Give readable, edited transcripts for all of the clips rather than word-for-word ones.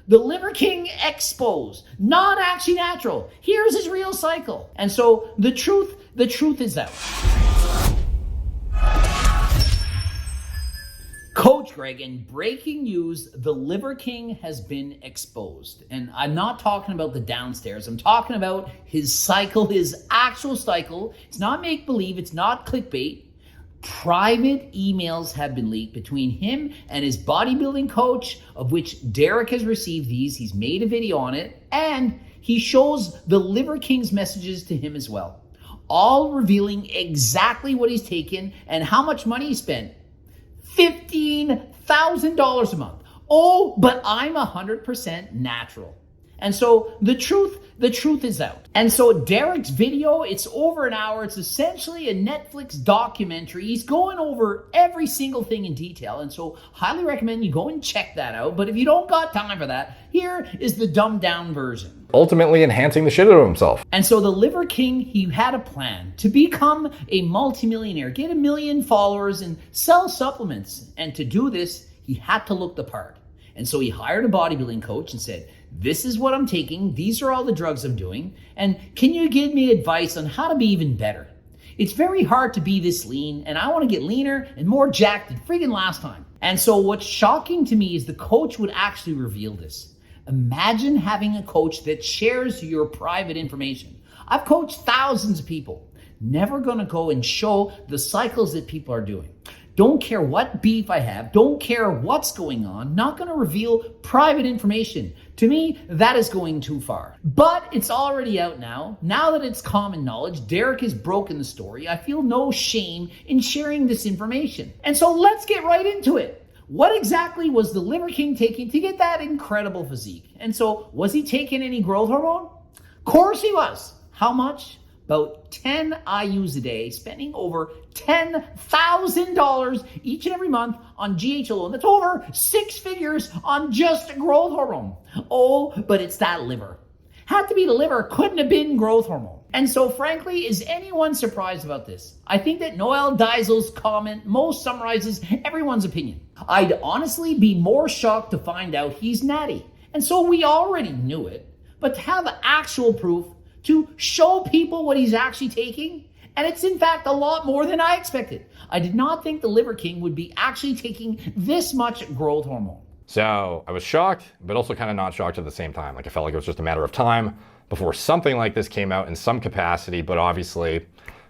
The Liver King exposed, not actually natural. Here's his real cycle. And so the truth is out. Coach Greg, in breaking news, the Liver King has been exposed. And I'm not talking about the downstairs. I'm talking about his cycle, his actual cycle. It's not make-believe. It's not clickbait. Private emails have been leaked between him and his bodybuilding coach, of which Derek has received these. He's made a video on it, and he shows the Liver King's messages to him as well, all revealing exactly what he's taken and how much money he spent. $15,000 a month. Oh, but I'm 100% natural. And so the truth is out. And so Derek's video, it's over an hour. It's essentially a Netflix documentary. He's going over every single thing in detail. And so highly recommend you go and check that out. But if you don't got time for that, here is the dumbed down version. Ultimately enhancing the shit out of himself. And so the Liver King, he had a plan to become a multimillionaire, get 1 million followers and sell supplements. And to do this, he had to look the part. And so he hired a bodybuilding coach and said, this is what I'm taking. These are all the drugs I'm doing. And can you give me advice on how to be even better? It's very hard to be this lean, and I want to get leaner and more jacked than friggin' last time. And so what's shocking to me is the coach would actually reveal this. Imagine having a coach that shares your private information. I've coached thousands of people. Never gonna go and show the cycles that people are doing. Don't care what beef I have. Don't care what's going on. Not going to reveal private information. To me, that is going too far. But it's already out now. Now that it's common knowledge, Derek has broken the story. I feel no shame in sharing this information. And so let's get right into it. What exactly was the Liver King taking to get that incredible physique? And so was he taking any growth hormone? Of course he was. How much? About 10 IUs a day, spending over $10,000 each and every month on GH alone. That's over 6 figures on just growth hormone. Oh, but it's that liver. Had to be the liver, couldn't have been growth hormone. And so frankly, is anyone surprised about this? I think that Noel Diesel's comment most summarizes everyone's opinion. I'd honestly be more shocked to find out he's natty. And so we already knew it, but to have actual proof, to show people what he's actually taking, and it's in fact a lot more than I expected. I did not think the Liver King would be actually taking this much growth hormone. So I was shocked, but also kind of not shocked at the same time. Like I felt like it was just a matter of time before something like this came out in some capacity, but obviously,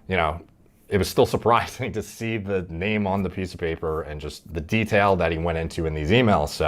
you know, it was still surprising to see the name on the piece of paper and just the detail that he went into in these emails.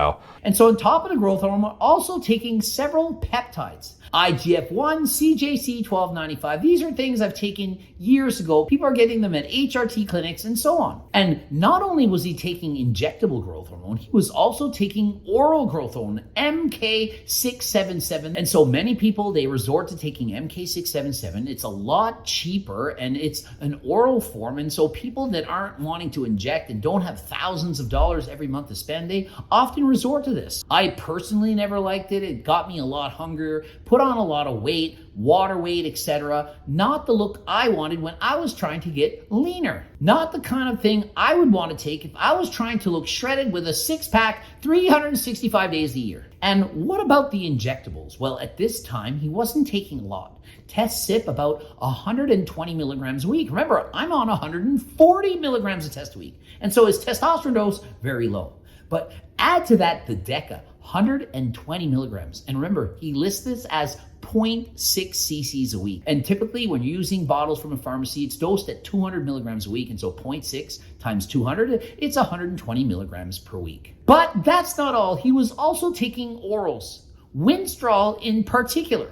And so on top of the growth hormone, also taking several peptides. IGF-1, CJC 1295. These are things I've taken years ago. People are getting them at HRT clinics and so on. And not only was he taking injectable growth hormone, he was also taking oral growth hormone, MK677. And so many people, they resort to taking MK677. It's a lot cheaper and it's an oral form. And so people that aren't wanting to inject and don't have thousands of dollars every month to spend, they often resort to this. I personally never liked it. It got me a lot hungrier, put on a lot of weight, water weight, etc. Not the look I wanted when I was trying to get leaner. Not the kind of thing I would want to take if I was trying to look shredded with a six-pack 365 days a year. And what about the injectables? Well, at this time, he wasn't taking a lot. Test sip about 120 milligrams a week. Remember, I'm on 140 milligrams of test a week. And so his testosterone dose, very low. But add to that the Deca, 120 milligrams. And remember, he lists this as 0.6 cc's a week. And typically when you're using bottles from a pharmacy, it's dosed at 200 milligrams a week. And so 0.6 times 200, it's 120 milligrams per week. But that's not all. He was also taking orals, Winstrol in particular.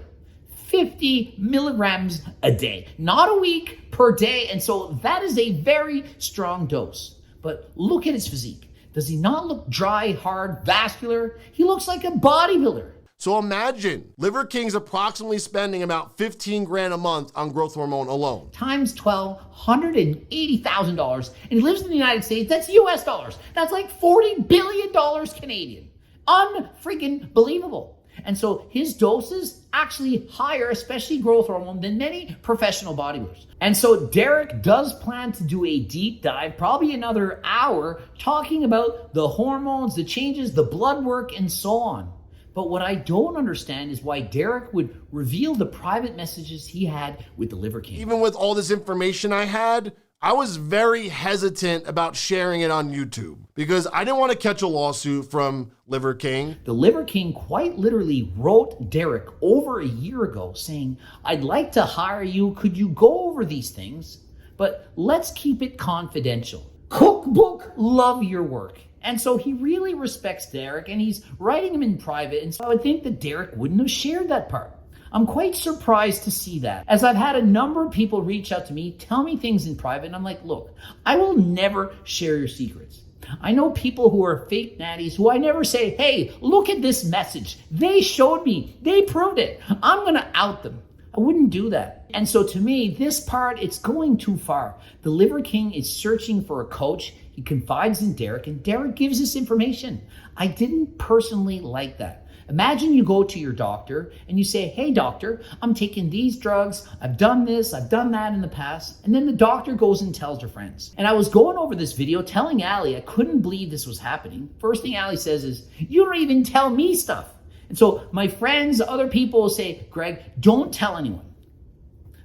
50 milligrams a day, not a week, per day. And so that is a very strong dose. But look at his physique. Does he not look dry, hard, vascular? He looks like a bodybuilder. So imagine, Liver King's approximately spending about 15 grand a month on growth hormone alone. Times 12, $180,000. And he lives in the United States. That's US dollars. That's like $40 billion Canadian. Unfreaking believable. And so his doses actually higher, especially growth hormone, than many professional bodybuilders. And so Derek does plan to do a deep dive, probably another hour, talking about the hormones, the changes, the blood work, and so on. But what I don't understand is why Derek would reveal the private messages he had with the Liver King. Even with all this information I had, I was very hesitant about sharing it on YouTube because I didn't want to catch a lawsuit from Liver King. The Liver King quite literally wrote Derek over a year ago saying, "I'd like to hire you. Could you go over these things? But let's keep it confidential. Cookbook, love your work." And so he really respects Derek and he's writing him in private. And so I would think that Derek wouldn't have shared that part. I'm quite surprised to see that, as I've had a number of people reach out to me, tell me things in private, and I'm like, look, I will never share your secrets. I know people who are fake natties who I never say, hey, look at this message. They showed me. They proved it. I'm going to out them. I wouldn't do that. And so to me, this part, it's going too far. The Liver King is searching for a coach. He confides in Derek, and Derek gives this information. I didn't personally like that. Imagine you go to your doctor and you say, hey, doctor, I'm taking these drugs. I've done this. I've done that in the past. And then the doctor goes and tells her friends. And I was going over this video telling Allie I couldn't believe this was happening. First thing Allie says is, you don't even tell me stuff. And so my friends, other people will say, Greg, don't tell anyone.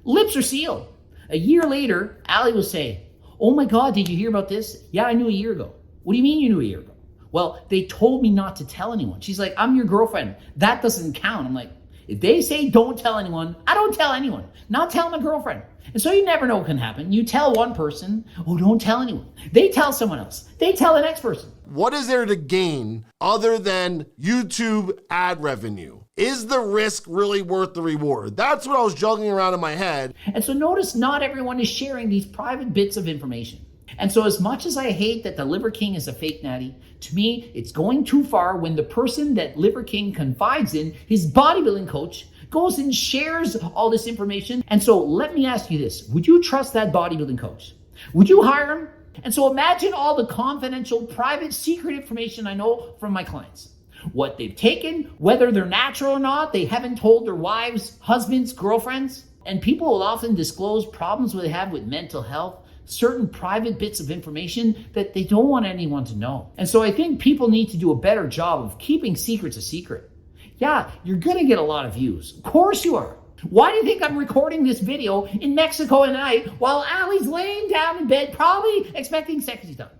Lips are sealed. A year later, Allie will say, oh my God, did you hear about this? Yeah, I knew a year ago. What do you mean you knew a year ago? Well, they told me not to tell anyone. She's like, I'm your girlfriend. That doesn't count. I'm like, if they say don't tell anyone, I don't tell anyone. Not tell my girlfriend. And so you never know what can happen. You tell one person, oh, don't tell anyone. They tell someone else. They tell the next person. What is there to gain other than YouTube ad revenue? Is the risk really worth the reward? That's what I was juggling around in my head. And so notice not everyone is sharing these private bits of information. And so as much as I hate that the Liver King is a fake natty, to me, it's going too far when the person that Liver King confides in, his bodybuilding coach, goes and shares all this information. And so let me ask you this. Would you trust that bodybuilding coach? Would you hire him? And so imagine all the confidential, private, secret information I know from my clients. What they've taken, whether they're natural or not, they haven't told their wives, husbands, girlfriends. And people will often disclose problems they have with mental health, certain private bits of information that they don't want anyone to know. And so I think people need to do a better job of keeping secrets a secret. Yeah, you're gonna get a lot of views. Of course you are. Why do you think I'm recording this video in Mexico at night while Allie's laying down in bed, probably expecting sexy stuff?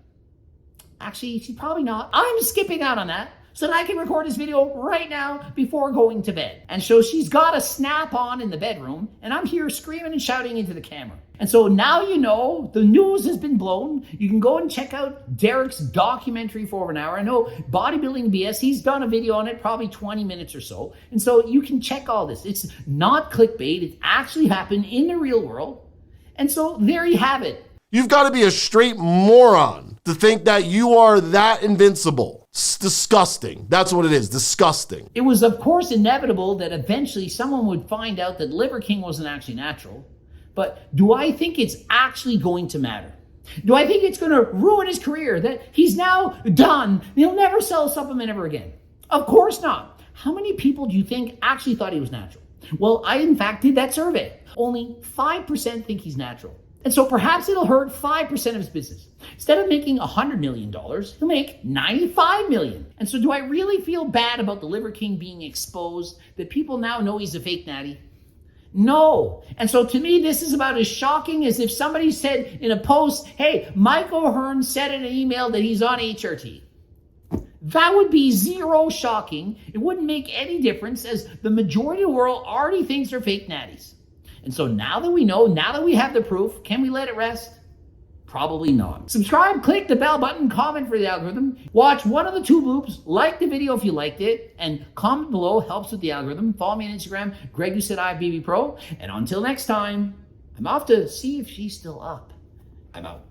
Actually, she's probably not. I'm skipping out on that so that I can record this video right now before going to bed. And so she's got a snap on in the bedroom, and I'm here screaming and shouting into the camera. And so now you know the news has been blown. You can go and check out Derek's documentary for over an hour. I know Bodybuilding BS, he's done a video on it, probably 20 minutes or so. And so you can check all this. It's not clickbait. It actually happened in the real world. And so there you have it. You've got to be a straight moron to think that you are that invincible. It's disgusting. That's what it is, disgusting. It was, of course, inevitable that eventually someone would find out that Liver King wasn't actually natural. But do I think it's actually going to matter? Do I think it's going to ruin his career, that he's now done, he'll never sell a supplement ever again? Of course not. How many people do you think actually thought he was natural? Well, I in fact did that survey. Only 5% think he's natural. And so perhaps it'll hurt 5% of his business. Instead of making $100 million, he'll make $95 million. And so do I really feel bad about the Liver King being exposed, that people now know he's a fake natty? No. And so to me, this is about as shocking as if somebody said in a post, hey, Mike O'Hearn said in an email that he's on HRT. That would be zero shocking. It wouldn't make any difference, as the majority of the world already thinks they're fake natties. And so now that we know, now that we have the proof, can we let it rest? Probably not. Subscribe, click the bell button, comment for the algorithm. Watch one of the two loops, like the video if you liked it, and comment below, helps with the algorithm. Follow me on Instagram, Greg Doucette IFBB Pro. And until next time, I'm off to see if she's still up. I'm out.